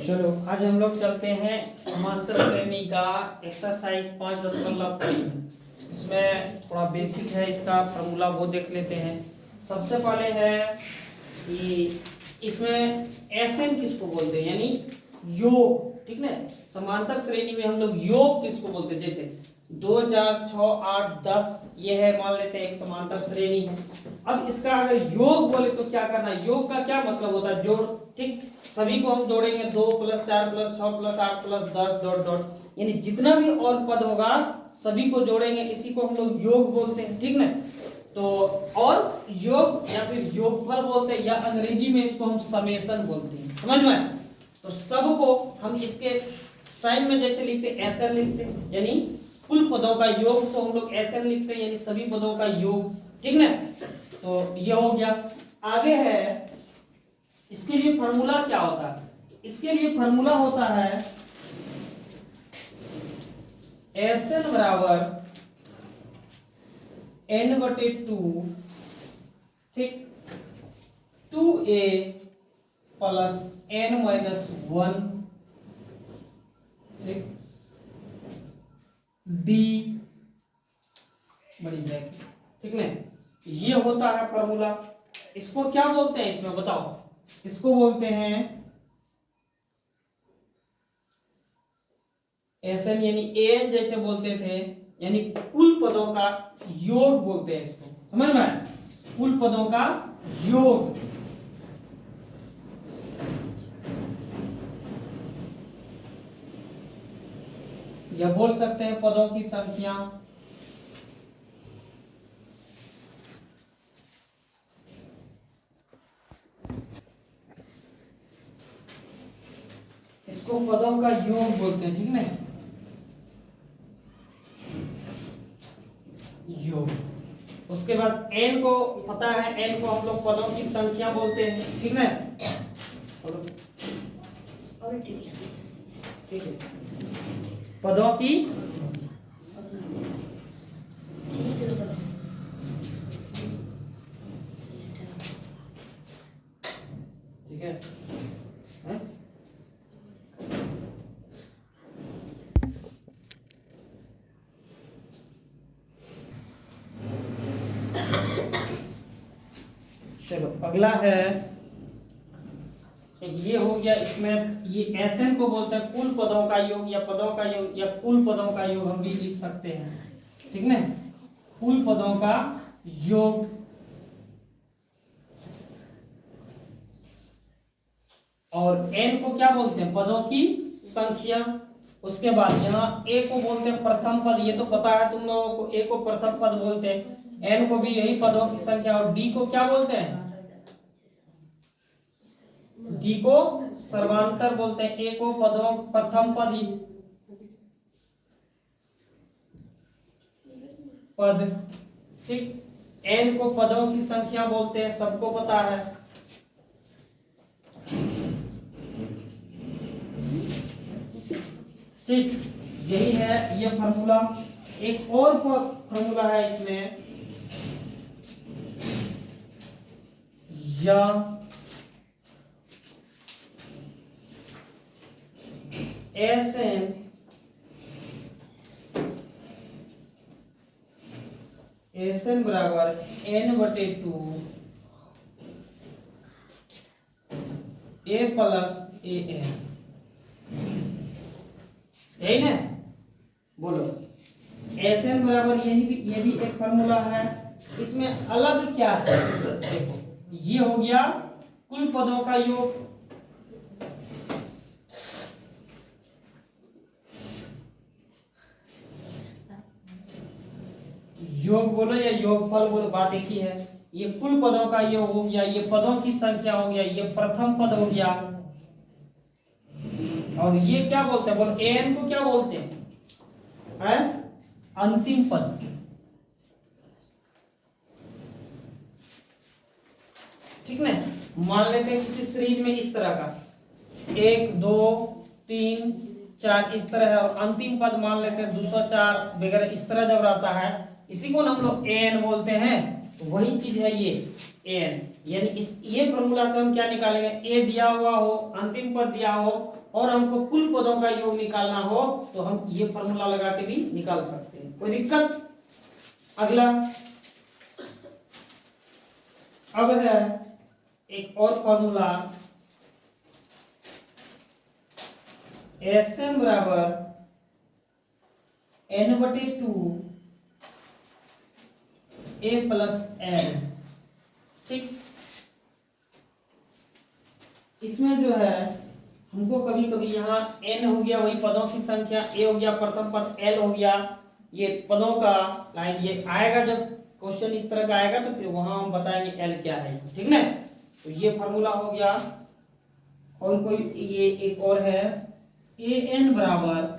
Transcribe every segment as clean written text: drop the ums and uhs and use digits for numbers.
चलो आज हम लोग चलते हैं समांतर श्रेणी का एक्सरसाइज 5.3। इसमें थोड़ा बेसिक है, इसका फॉर्मूला वो देख लेते हैं। सबसे पहले है कि इसमें एसएन किसको बोलते हैं, यानी योग। ठीक ना, समांतर श्रेणी में हम लोग योग किसको बोलते हैं, जैसे 2 4 6 8 10 ये है, मान लेते हैं एक समांतर श्रेणी है। अब इसका अगर योग बोले तो क्या करना है, योग का क्या मतलब होता है, जोड़। ठीक, सभी को हम जोड़ेंगे 2 + 4 + 6 + 8 + 10 डॉट डॉट, यानी जितना भी और पद होगा सभी को जोड़ेंगे, इसी को हम लोग योग बोलते हैं। ठीक ना, तो और योग या फिर योगफल बोलते हैं, या अंग्रेजी में इसको हम समेशन बोलते हैं। समझ में आया? तो सबको हम इसके साइन में जैसे लिखते हैं एसएन लिखते हैं, यानी कुल पदों का योग को हम लोग एसएन लिखते हैं, यानी सभी पदों का योग। ठीक ना, तो ये हो गया। आगे है, इसके लिए फॉर्मूला क्या होता है, इसके लिए फॉर्मूला होता है एसएन बराबर n/2, ठीक, 2a + n-1, ठीक, d बड़ी ब्रैकेट। ठीक है, ये होता है फॉर्मूला। इसको क्या बोलते हैं, इसमें बताओ, इसको बोलते हैं एसएन, यानी एन जैसे बोलते थे, यानी कुल पदों का योग बोलते हैं इसको। समझ में आया? कुल पदों का योग। या बोल सकते हैं पदों की संख्या। इसको पदों का योग बोलते हैं। ठीक है, योग। उसके बाद n को पता है, n को हम लोग पदों की संख्या बोलते हैं। ठीक है, ठीक है, पदों की ठीक है, चलो अगला है, ये हो गया। इसमें ये एसएन को बोलते हैं कुल पदों का योग, या पदों का योग, या कुल पदों का योग हम भी लिख सकते हैं। ठीक ना, कुल पदों का योग। और एन को क्या बोलते हैं, पदों की संख्या। उसके बाद यहाँ ए को बोलते हैं प्रथम पद, ये तो पता है तुम लोगों को, ए को प्रथम पद बोलते हैं, एन को भी यही पदों की संख्या। और डी को क्या बोलते हैं, डी को सर्वांतर बोलते हैं, ए को पदों प्रथम पद। ठीक, एन को पदों की संख्या बोलते हैं, सबको पता है। ठीक, यही है ये फॉर्मूला। एक और फॉर्मूला है इसमें, या एसएन बराबर n/2 a + an, यही ना, बोलो। एसएन बराबर ये भी एक फॉर्मूला है। इसमें अलग क्या है, देखो, ये हो गया कुल पदों का योग। योग बोलो या योगफल बोलो, बात एक ही है। ये कुल पदों का योग हो गया, ये पदों की संख्या हो गया, ये प्रथम पद हो गया। और ये क्या बोलते हैं, बोलो, एन को क्या बोलते हैं, अंतिम पद। ठीक ना, मान लेते हैं किसी सीरीज में इस तरह का 1 2 3 4 इस तरह है, और अंतिम पद मान लेते हैं 204 वगैरह, इस तरह जब रहता है, इसी को हम लोग एन बोलते हैं। वही चीज है ये, एन, यानी इस ये फॉर्मूला से हम क्या निकालेंगे, ए दिया हुआ हो, अंतिम पद दिया हो और हमको कुल पदों का योग निकालना हो तो हम ये फॉर्मूला लगा के भी निकाल सकते हैं, कोई दिक्कत। अगला अब है एक और फॉर्मूला, Sn बराबर n/2 a प्लस n। ठीक, इसमें जो है हमको कभी कभी यहाँ n हो गया वही पदों की संख्या, a हो गया प्रथम पद, l हो गया ये पदों का लाइन, ये आएगा जब क्वेश्चन इस तरह का आएगा तो फिर वहां हम बताएंगे l क्या है, ठीक ना। तो ये फॉर्मूला हो गया। और कोई ये एक और है an बराबर,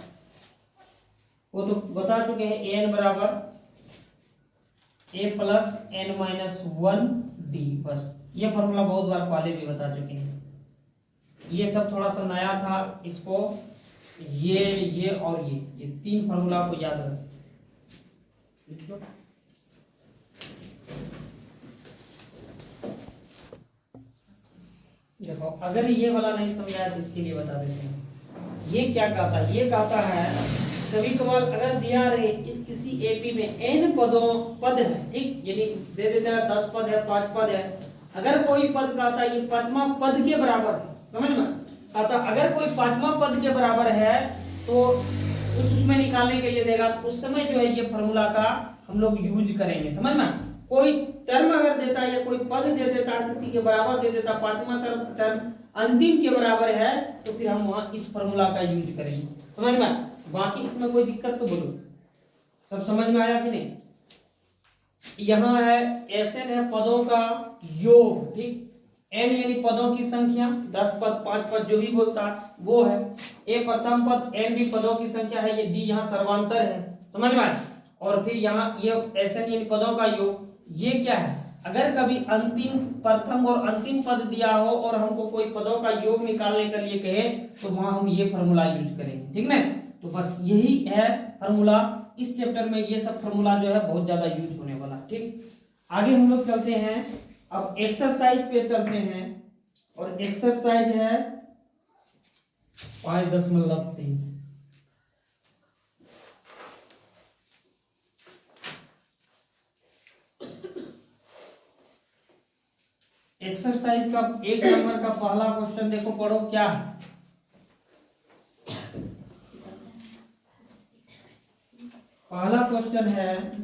वो तो बता चुके हैं, an बराबर a plus n minus 1d, बस ये फॉर्मूला बहुत बार पहले भी बता चुके हैं, ये सब थोड़ा सा नया था, इसको ये और ये तीन फॉर्मूला को याद रखें। देखो अगर ये वाला नहीं समझाया तो इसके लिए बता देते हैं। ये क्या कहता है, ये कहता है कभी कभार अगर दिया रहे इस किसी एपी में n पद है, ठीक, यानी दे देता है 10 पद है, 5 पद है, अगर कोई पद कहता है ये पांचवा पद के बराबर है, समझ में कहता अगर कोई पांचवा पद के बराबर है तो कुछ उसमें निकालने के लिए देगा, तो उस समय जो है ये फॉर्मूला का हम लोग यूज करेंगे, समझ में। कोई टर्म अगर देता है या कोई पद दे देता है किसी के बराबर दे देता, पांचवा टर्म अंतिम के बराबर है, तो फिर हम वहां इस फॉर्मूला का यूज करेंगे, समझ में। बाकी इसमें कोई दिक्कत तो बोलो, सब समझ में आया कि नहीं। यहाँ है Sn है पदों का योग, ठीक, n यानी पदों की संख्या, 10 पद 5 पद जो भी बोलता है वो है, a प्रथम पद, n भी पदों की संख्या है, ये d यहाँ सर्वांतर है, समझ में। और फिर यहाँ ये Sn यानी पदों का योग, ये क्या है, अगर कभी अंतिम प्रथम और अंतिम पद दिया हो और हमको कोई पदों का योग निकालने के लिए कहे तो वहां हम ये फॉर्मूला यूज करेंगे, ठीक ना। तो बस यही है फॉर्मूला, इस चैप्टर में ये सब फॉर्मूला जो है बहुत ज्यादा यूज होने वाला, ठीक। आगे हम लोग चलते हैं, अब एक्सरसाइज पे चलते हैं, और एक्सरसाइज है 5.3। एक्सरसाइज का 1 नंबर का पहला क्वेश्चन देखो, पढ़ो क्या है। पहला क्वेश्चन है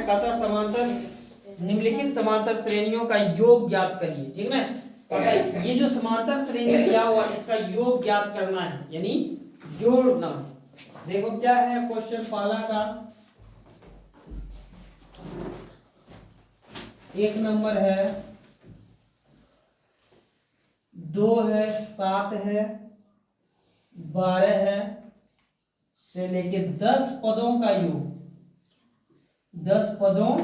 कथा समांतर निम्नलिखित समांतर श्रेणियों का योग ज्ञात करिए, ठीक ना। ये जो समांतर श्रेणी दिया हुआ इसका योग ज्ञात करना है, यानी जोड़ना। देखो क्या है क्वेश्चन पहला का, 1 नंबर है, 2 है, 7 है, 12 है से लेके 10 पदों का योग, 10 पदों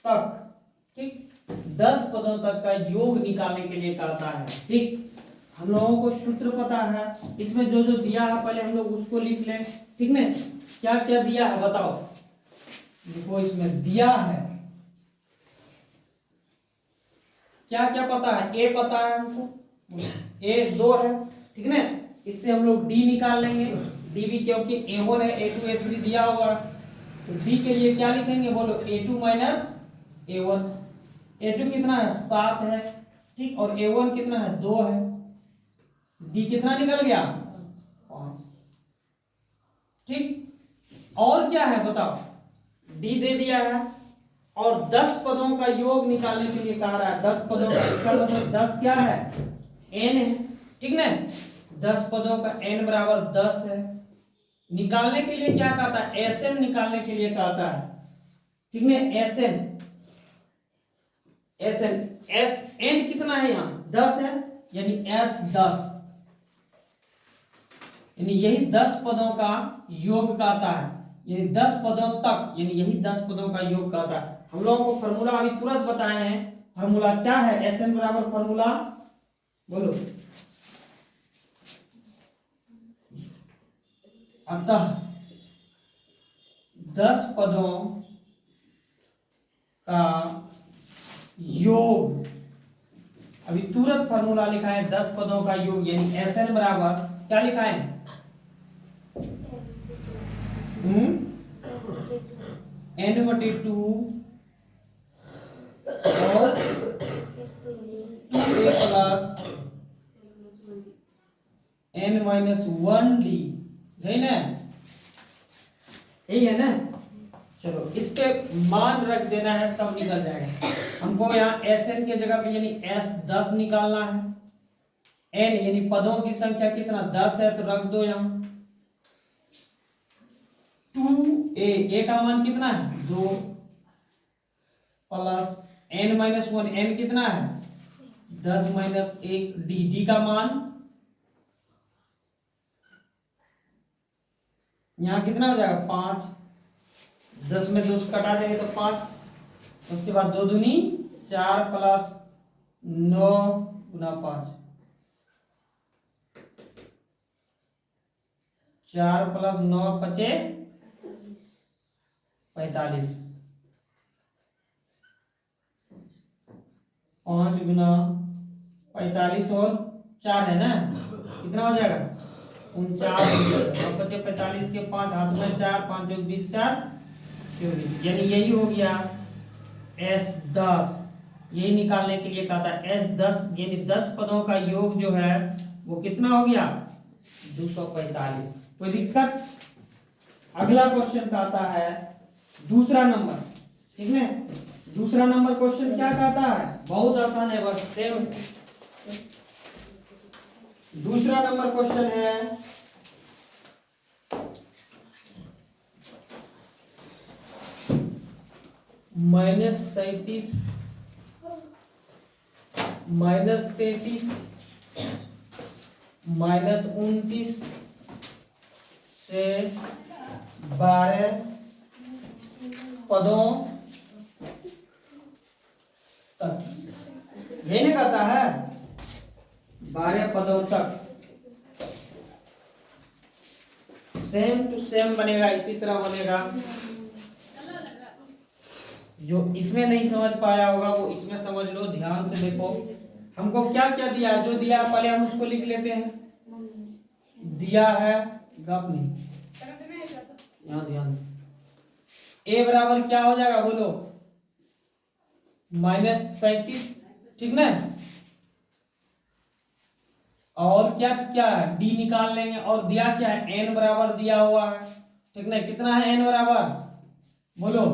तक, ठीक, 10 पदों तक का योग निकालने के लिए कहता है, ठीक। हम लोगों को सूत्र पता है, इसमें जो जो दिया है पहले हम लोग उसको लिख लें, ठीक ना। क्या क्या दिया है बताओ, देखो इसमें दिया है क्या क्या पता है, ए पता है हमको, ए 2 है, ठीक ना। इससे हम लोग डी निकाल लेंगे, डी भी क्योंकि A1 है, A2 A3 दिया हुआ, तो डी के लिए क्या लिखेंगे बोलो, A2 माइनस A1। A2 कितना है 7 है, ठीक, और A1 कितना है 2 है, डी कितना निकल गया 5, ठीक। और क्या है बताओ, डी दे दिया है और 10 पदों का योग निकालने के लिए कह रहा है, 10 पदों का, इसका मतलब 10 क्या है n है, ठीक ना। 10 पदों का n बराबर 10 है। निकालने के लिए क्या कहता है, Sn निकालने के लिए कहता है, ठीक ना। Sn कितना है यहाँ 10 है, यानी S 10, यानी यही 10 पदों का योग कहता है, यानी 10 पदों तक, यानी यही 10 पदों का योग कहता है। हम लोगों को फॉर्मूला अभी तुरंत बताए हैं, फॉर्मूला क्या है, Sn बराबर फॉर्मूला बोलो। अतः 10 पदों का योग, अभी तुरंत फॉर्मूला लिखा है 10 पदों का योग, यानी SN बराबर क्या लिखा है? N/2 और 2A प्लस N-1D, यही ना, यही है ना। चलो इस पे मान रख देना है, सब निकल जाएगा। हमको यहाँ SN के जगह पे यानी S10 निकालना है। N यानी पदों की संख्या कितना 10 है, तो रख दो यहाँ। 2A का मान कितना है 2 प्लस N-1, N कितना है 10 माइनस 1, D का मान यहाँ कितना हो जाएगा 5, 10 में 2 कटा देंगे तो 5, उसके बाद 2 दूनी 4 प्लस 9 गुना 5, 4 प्लस 9 बचे 45, 5 गुना 45 और 4 है ना, कितना हो जाएगा 49, और बचे 45 के 5 हाथ में 4, 5 जोड़ 20, 4 24, यानी यही हो गया S10। यही निकालने के लिए कहा था S10, यानी 10 पदों का योग जो है वो कितना हो गया 245। कोई दिक्कत? अगला क्वेश्चन कहता है दूसरा नंबर, ठीक है। दूसरा नंबर क्वेश्चन क्या कहता है, बहुत आसान है, बस सेम। दूसरा नंबर क्वेश्चन है -37 -33 -29 से 12 पदों तक, यही ना कहता है 12 पदों तक। सेम टू सेम बनेगा, इसी तरह बनेगा। जो इसमें नहीं समझ पाया होगा वो इसमें समझ लो, ध्यान से देखो। हमको क्या क्या दिया है, जो दिया है पहले हम उसको लिख लेते हैं। दिया है गप नहीं, यहाँ ध्यान। A बराबर क्या हो जाएगा बोलो -37, ठीक ना। और क्या क्या है D निकाल लेंगे, और दिया क्या है N बराबर दिया हुआ है, ठीक ना। कितना है N बराबर बोलो,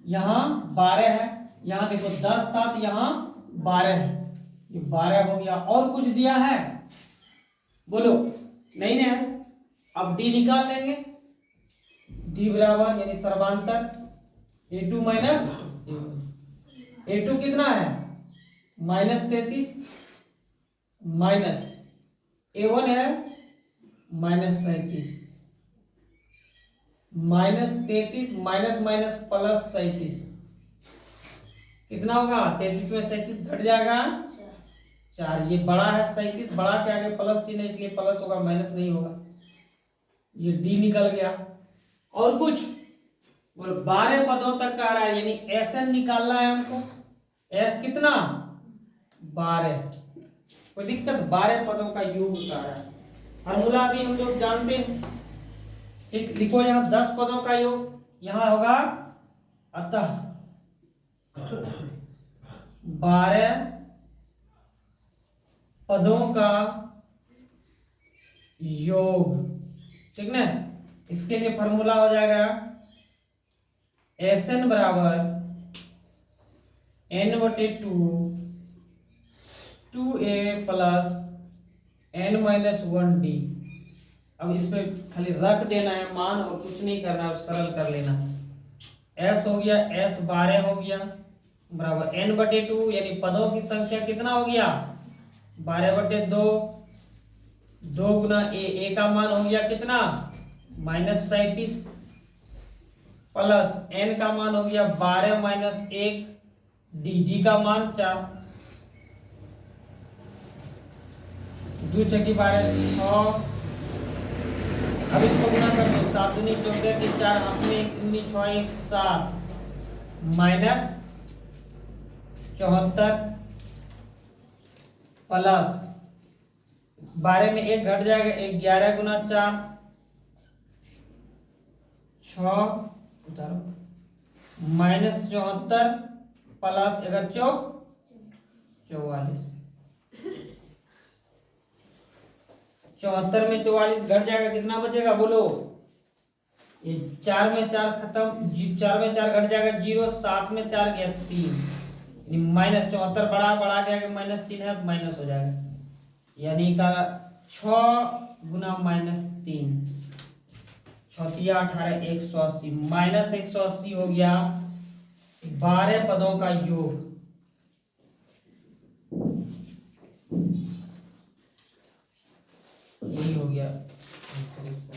यहाँ 12 है, यहाँ देखो 10 था तो यहाँ 12 है, ये 12 हो गया। और कुछ दिया है बोलो, नहीं ना। अब D निकाल लेंगे, D बराबर यानी सर्वांतर A2 माइनस A2 कितना है -33 माइनस A1 है -37, -33 माइनस माइनस प्लस 37, कितना होगा 33 में 37 घट जाएगा 4। ये बड़ा है 37, बड़ा के आगे प्लस चिन्ह है इसलिए प्लस होगा, माइनस नहीं होगा। ये D निकल गया। और कुछ बोलो 12 पदों तक का आ रहा है, यानी SN निकालना है हमको। S कितना 12, कोई दिक्कत? 12 पदों का योग का रहा है। फॉर्मूला भी हम लोग जानते हैं, ठीक। लिखो यहाँ 10 पदों का योग, यहाँ होगा अतः 12 पदों का योग, ठीक ना। इसके लिए फॉर्मूला हो जाएगा SN बराबर N/2 2A प्लस N-1D। अब इस पे खाली रख देना है मान, और कुछ नहीं करना है, सरल कर लेना। S हो गया, S 12 हो गया बराबर N/2, यानी पदों की संख्या कितना हो गया 12/2, 2 गुना A का मान हो गया कितना -37 प्लस N का मान हो गया 12 माइनस 1, D का मान 4। 2 छक्की 12 6। अब इसको गुना कर दो, 7 दूनी 14 3 4 हाथ में 1 दूनी 6 1 7 माइनस 74 प्लस 12 में 1 घट जाएगा 11 गुना 4 6 उतारो माइनस 74 प्लस 11 चौक 44। 74 में 44 घट जाएगा, कितना बचेगा बोलो? ये 4 में 4 खत्म, 4 में 4 घट जाएगा 0, 7 में 4 गया 3, माइनस 74 बढ़ा गया माइनस 3 है तो माइनस हो जाएगा, यानी का 6 गुना माइनस 3 6 18 180 माइनस 180 हो गया 12 पदों का योग। यही हो गया आंसर इसका।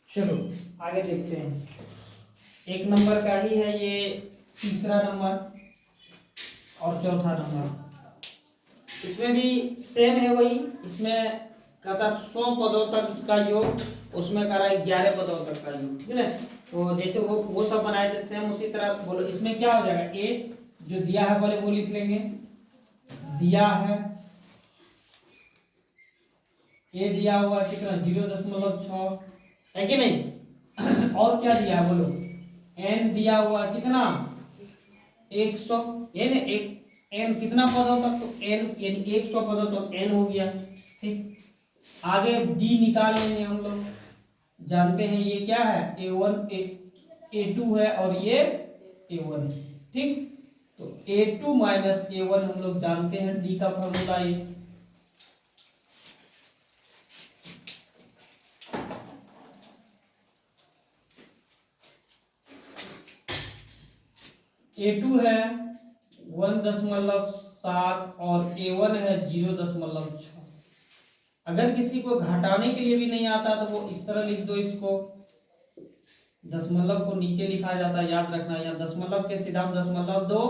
चलो आगे देखते हैं। 1 नंबर का ही है ये, तीसरा नंबर और चौथा नंबर। इसमें भी सेम है वही, इसमें कहता 100 पदों तक का योग, उसमें करा 11 पदों तक का योग, ठीक है ना। तो जैसे वो सब बनाए थे सेम उसी तरह बोलो। इसमें क्या हो जाएगा, ए जो दिया है बोले वो लिख लेंगे, दिया है ए दिया हुआ कितना 0.6 है कि नहीं। और क्या दिया है बोलो, एन दिया हुआ कितना 100, यानी एन कितना पदों तक, तो एन यानी 100 पदों तक एन हो गया, ठीक। आगे डी निकाल लेंगे हम लोग, जानते हैं ये क्या है A1 A2 है और ये A1 है, ठीक। तो A2 माइनस A1 हम लोग जानते हैं, डी का फॉर्मूला ये। A2 है 1.7 और A1 है 0.6। अगर किसी को घटाने के लिए भी नहीं आता तो वो इस तरह लिख दो इसको, दशमलव को नीचे लिखा जाता है, याद रखना। यहाँ दशमलव के सीधा दशमलव दो,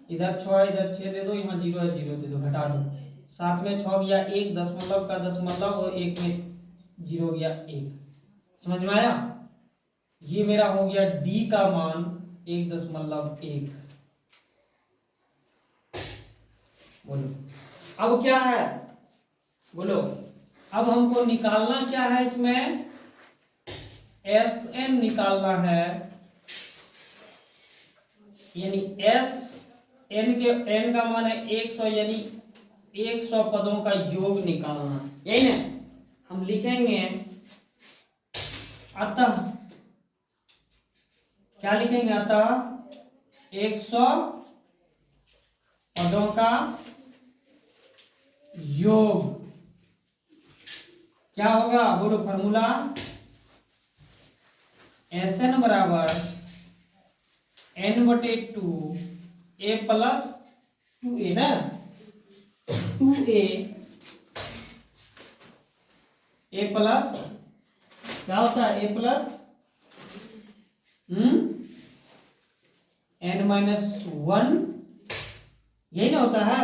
इधर 6 इधर 6 दे दो, यहाँ 0 है 0 दे दो, घटा दो। 7 में 6 गया 1, दशमलव का दशमलव, और 1 में 0 गया 1। समझ में आया? ये मेरा हो गया डी का मान 1.1। बोलो अब क्या है, बोलो अब हमको निकालना क्या है, इसमें एस एन निकालना है, यानी एस एन के एन का मान है 100, यानी 100 पदों का योग निकालना, यही ना। हम लिखेंगे अतः, क्या लिखेंगे, अतः 100 पदों का योग क्या होगा, बोलो फॉर्मूला, एस एन बराबर n/2 a प्लस 2a ना, 2a a प्लस क्या होता है, a प्लस n-1, यही ना होता है।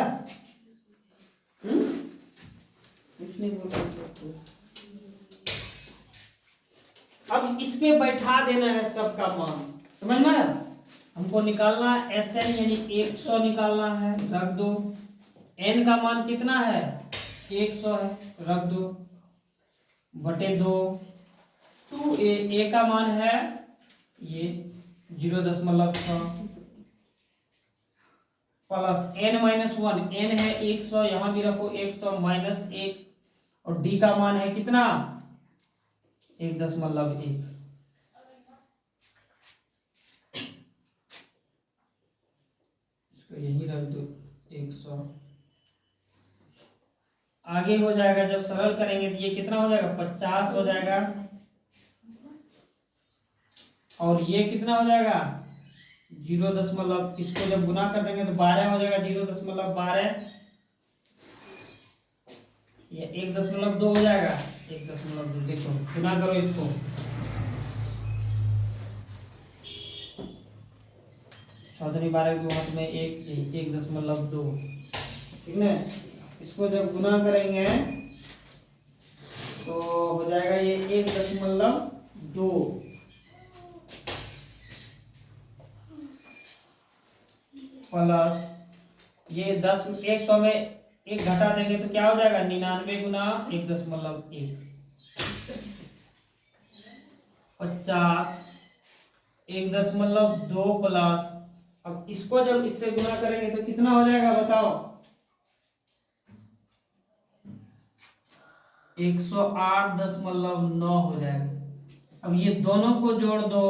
कुछ नहीं बोल सकते। अब इसमें बैठा देना है सबका मान, समझ में। हमको निकालना एस एन यानी 100 निकालना है, रख दो। एन का मान कितना है 100 है, रख दो, बटे 2। 2a a का मान है ये 0.6 प्लस n-1, n है 100, यहां भी रखो 100 माइनस 1, और d का मान है कितना 1.1। इसको यही रख दो 100। आगे हो जाएगा, जब सरल करेंगे तो ये कितना हो जाएगा 50 हो जाएगा, और ये कितना हो जाएगा 0. इसको जब गुना कर देंगे तो 12 हो जाएगा, 0.12। ये 1.2 हो जाएगा। 1.2 देखो गुना करो इसको, चौधरी 12 के हाथ में 1.2, ठीक है। इसको जब गुना करेंगे तो हो जाएगा ये 1.2 प्लस ये 10, 100 में 1 घटा देंगे तो क्या हो जाएगा 99 गुना 1.1, 50, 1.2 प्लस, अब इसको जब इससे गुना करेंगे तो कितना हो जाएगा बताओ, 108.9 हो जाएगा। अब ये दोनों को जोड़ दो,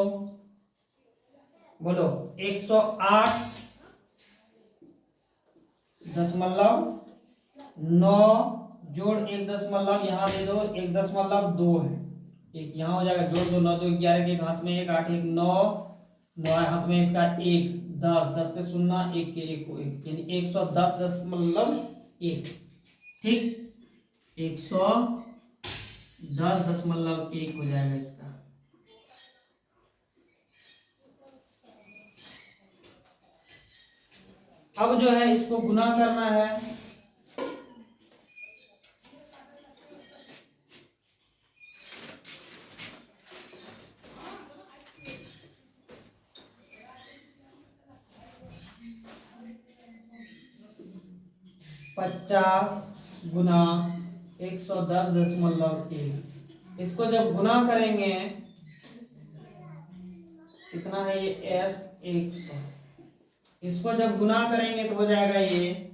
बोलो 108.9 जोड़ 1 दशमलव यहाँ दे दो 1.2 है, एक यहाँ हो जाएगा, जोड़ दो 9 2 11 के एक हाथ में 1 8 1 9 9 हाथ में इसका 1 10 10 के 0 1 के 1 को 1 यानी 110.1, ठीक 110.1 हो जाएगा इसका। अब जो है इसको गुना करना है, पचास गुना 110.1, इसको जब गुना करेंगे कितना है ये S 100, इसको जब गुना करेंगे तो हो जाएगा ये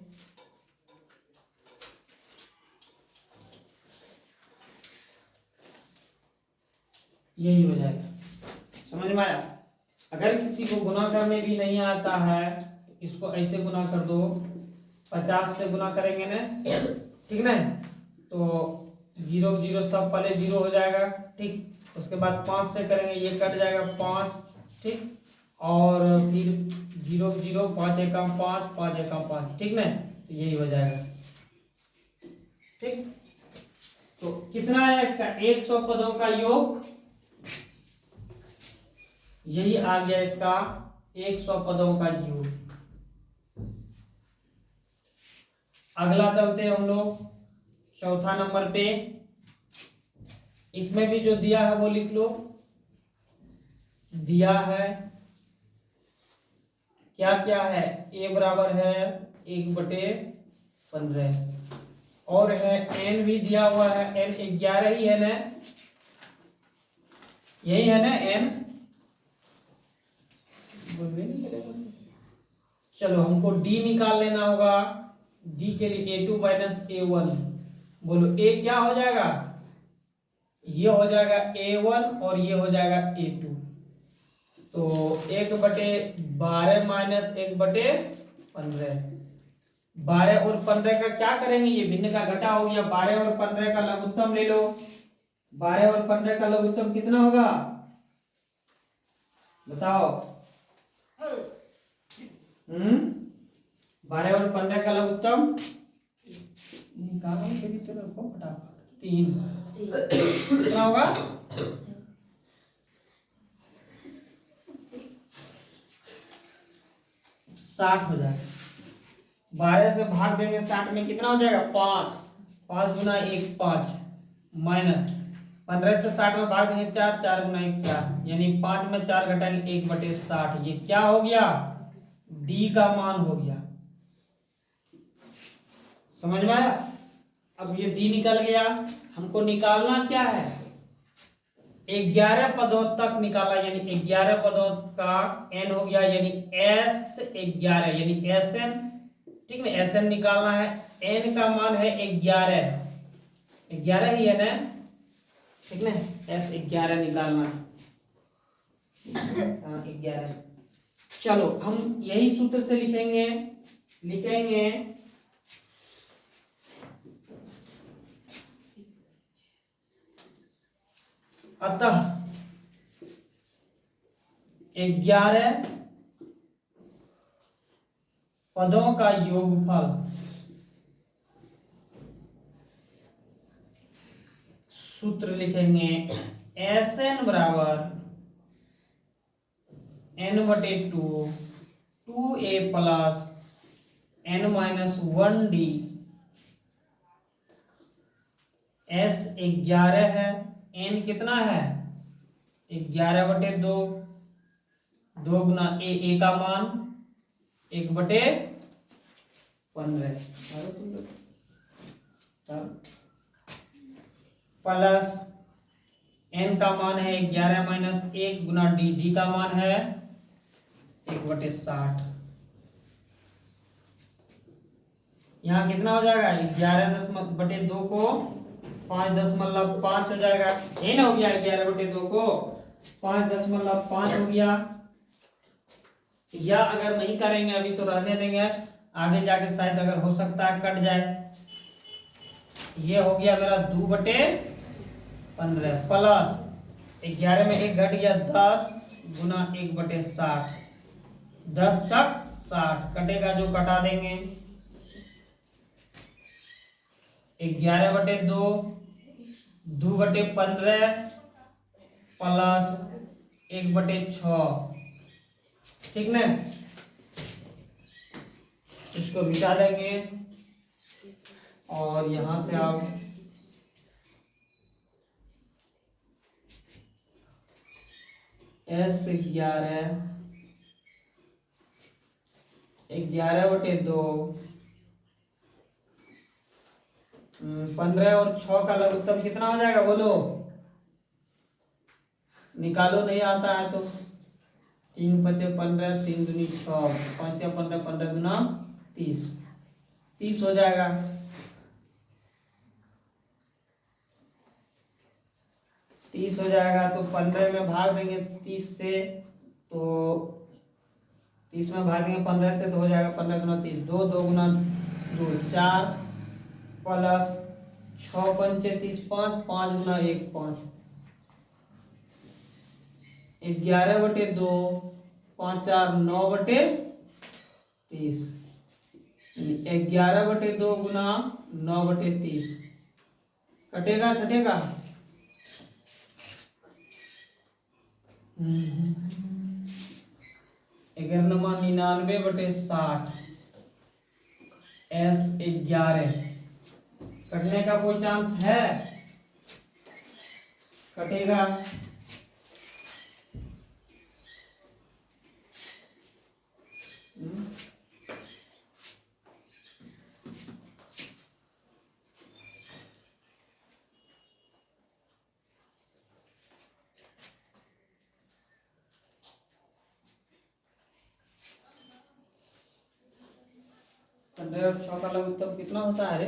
यही हो जाएगा। समझ में आया? अगर किसी को गुना करने भी नहीं आता है इसको ऐसे गुना कर दो, 50 से गुना करेंगे ना, ठीक ना, तो 0 0 सब पहले 0 हो जाएगा, ठीक। उसके बाद 5 से करेंगे ये कट जाएगा 5, ठीक, और फिर 0 0 5 एकम 5 5 एकम 5, ठीक ना, तो यही हो जाएगा, ठीक। तो कितना है इसका 100 पदों का योग, यही आ गया इसका 100 पदों का योग। अगला चलते हैं हम लोग चौथा नंबर पे, इसमें भी जो दिया है वो लिख लो। दिया है क्या क्या है, a बराबर है 1/15 और है n भी दिया हुआ है, n 11 ही है ना, यही है ना n, चलो हमको d निकाल लेना होगा, d के लिए a2 माइनस a1, बोलो a क्या हो जाएगा, ये हो जाएगा a1 और ये हो जाएगा a2, तो 1/12 माइनस 1/15, 12 और 15 का क्या करेंगे, ये भिन्न का घटा हो गया, 12 और 15 का लघुत्तम ले लो, 12 और 15 का लघुत्तम कितना होगा बताओ, 12 और 15 का लघुत्तम निकालो, फटाफट 3, कितना होगा 60 हो जाएगा। 12 से भाग देंगे 60 में कितना हो जाएगा 5, 5 गुना 1 5 माइनस 15 से 60 में भाग देंगे 4, 4 गुना 1 4, यानी 5 में 4 घटाएंगे 1/60, ये क्या हो गया डी का मान हो गया। समझ में आया? अब ये डी निकल गया, हमको निकालना क्या है 11 पदों तक निकाला, यानी 11 पदों का n हो गया, यानी S11 यानी Sn, ठीक है, Sn निकालना है, n का मान है 11, 11 ही है ना, ठीक ना, S11 निकालना है, 11। चलो हम यही सूत्र से लिखेंगे अतः 11 पदों का योगफल सूत्र लिखेंगे एस एन बराबर एन बटे two A plus N minus 1D। S 11 है, एन कितना है 11/2, 2 गुना ए का मान 1/15 प्लस एन का मान है 11 माइनस 1 गुना डी का मान है 1/60। यहाँ कितना हो जाएगा 11/2 को 5.5 हो जाएगा, ये ना हो गया 11/2 को 5.5 हो गया। या अगर नहीं करेंगे अभी तो रहने देंगे, आगे जाके शायद अगर हो सकता है कट जाए। ये हो गया मेरा 2/15 प्लस 11 में 1 घट गया 10 गुना 1/60, 10 छक 60 कटेगा जो कटा देंगे। 11/2 2/15 प्लस 1/6, ठीक ना। इसको मिटा देंगे और यहां से आप S 11/2 15 और 6 का लघुत्तम कितना हो जाएगा बोलो, निकालो, नहीं आता है तो 3 × 5 = 15, 3 दूनी 6, 5 × 15, 15 दूना 30, 30 हो जाएगा। तीस हो जाएगा तो 15 में भाग देंगे 30 से, तो 30 में भाग देंगे 15 से तो हो जाएगा 15 गुना 30, 2 2 गुना 2 4 प्लस 6 × 5 = 30, 5 5 गुना 1 5, 11/2 5 4 9/30, 11/2 गुना 9/30 कटेगा छटेगा 99/60 S 11 कटने का कोई चांस है, कटेगा। और 6 का लघुत्तम कितना होता है रे?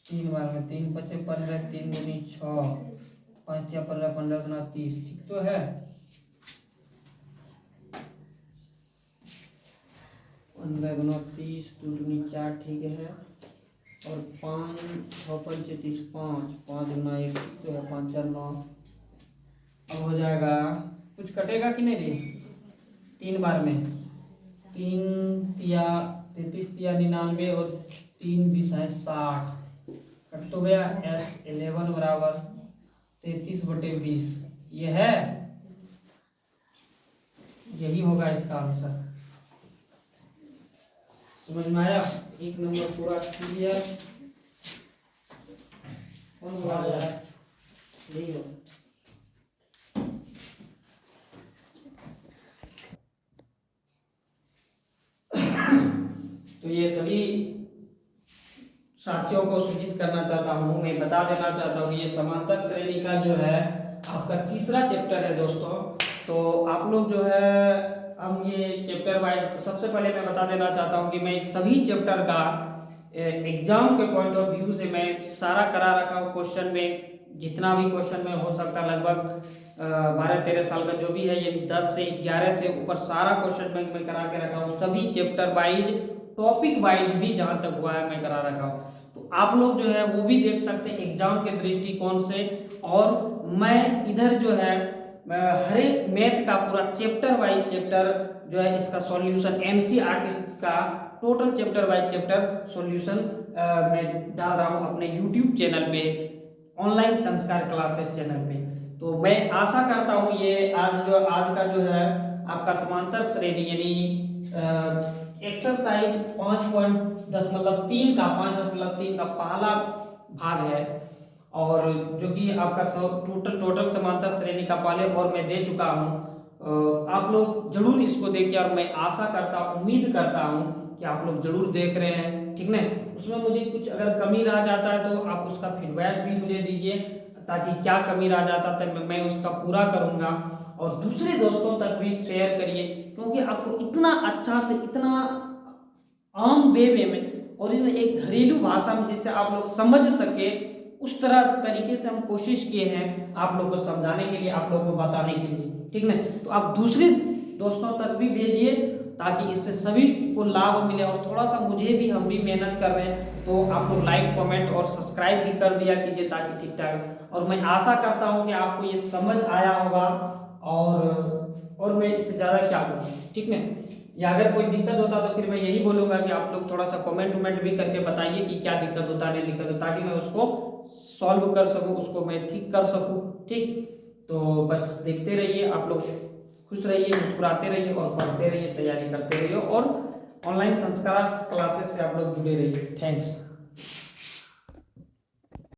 3 बार में 3 × 5 = 15, 3 दूनी 6, 5 × 15 15 गुना 30, ठीक तो है। 15 गुना 30, 2 दूनी 4, ठीक है। और 5 6 × 5 = 30, 5 5 गुना 1, ठीक तो है, 5 4 9। अब हो जाएगा, कुछ कटेगा कि नहीं रे 3 बार में, 3 तिया 33 तिया 99 और 3 20 है 60, कट तो गया। S 11 बराबर 33/20, ये है, यही होगा इसका आंसर। समझ में आया? 1 नंबर पूरा क्लियर। कौन होगा यही हो। तो ये सभी साथियों को सूचित करना चाहता हूँ, मैं बता देना चाहता हूँ ये समांतर श्रेणी का जो है आपका तीसरा चैप्टर है दोस्तों। तो आप लोग जो है हम ये चैप्टर वाइज, तो सबसे पहले मैं बता देना चाहता हूँ कि मैं सभी चैप्टर का एग्जाम के पॉइंट ऑफ व्यू से मैं सारा करा रखा हूँ। क्वेश्चन में जितना भी क्वेश्चन में हो सकता है, लगभग 12-13 साल का जो भी है, ये 10 से 11 से ऊपर सारा क्वेश्चन बैंक में करा के रखा हूँ। सभी चैप्टर वाइज, टॉपिक वाइज भी जहाँ तक हुआ है मैं करा रखा हूँ। तो आप लोग जो है वो भी देख सकते हैं एग्जाम के दृष्टिकोण से। और मैं इधर जो है हर एक मैथ का पूरा चैप्टर वाइज चैप्टर जो है इसका सॉल्यूशन NCERT का total chapter by chapter solution मैं डाल रहा हूँ अपने यूट्यूब चैनल पे, ऑनलाइन संस्कार क्लासेस चैनल पे। तो मैं आशा करता हूँ ये आज का जो है आपका समांतर श्रेणी यानी एक्सरसाइज 5.3 का पहला भाग है, और जो कि आपका टोटल समांतर श्रेणी का पहले और मैं दे चुका हूँ। आप लोग जरूर इसको देखिए, और मैं आशा करता उम्मीद करता हूँ कि आप लोग जरूर देख रहे हैं, ठीक ना। उसमें मुझे कुछ अगर कमी रह जाता है तो आप उसका फीडबैक भी मुझे दीजिए, ताकि क्या कमी रह जाता है मैं उसका पूरा करूँगा, और दूसरे दोस्तों तक भी शेयर करिए, क्योंकि आपको इतना अच्छा से इतना आम वे में और एक घरेलू भाषा में जिससे आप लोग समझ सके, उस तरह तरीके से हम कोशिश किए हैं आप लोग को समझाने के लिए, आप लोग को बताने के लिए, ठीक ना। तो आप दूसरे दोस्तों तक भी भेजिए, ताकि इससे सभी को लाभ मिले, और थोड़ा सा मुझे भी, हम भी मेहनत कर रहे हैं, तो आप लोग लाइक कमेंट और सब्सक्राइब भी कर दिया कीजिए, ताकि ठीक ठाक। और मैं आशा करता हूँ कि आपको ये समझ आया होगा, और मैं इससे ज़्यादा क्या बोलूँ, ठीक ना। या अगर कोई दिक्कत होता तो फिर मैं यही बोलूँगा कि आप लोग थोड़ा सा कमेंट वमेंट भी करके बताइए कि क्या दिक्कत होता है, नहीं दिक्कत होता, ताकि मैं उसको सॉल्व कर सकूँ, उसको मैं ठीक कर सकूँ, ठीक। तो बस देखते रहिए, आप लोग खुश रहिए, मुस्कुराते रहिए, और पढ़ते रहिए, तैयारी करते रहिए, और ऑनलाइन संस्कार क्लासेस से आप लोग जुड़े रहिए। थैंक्स।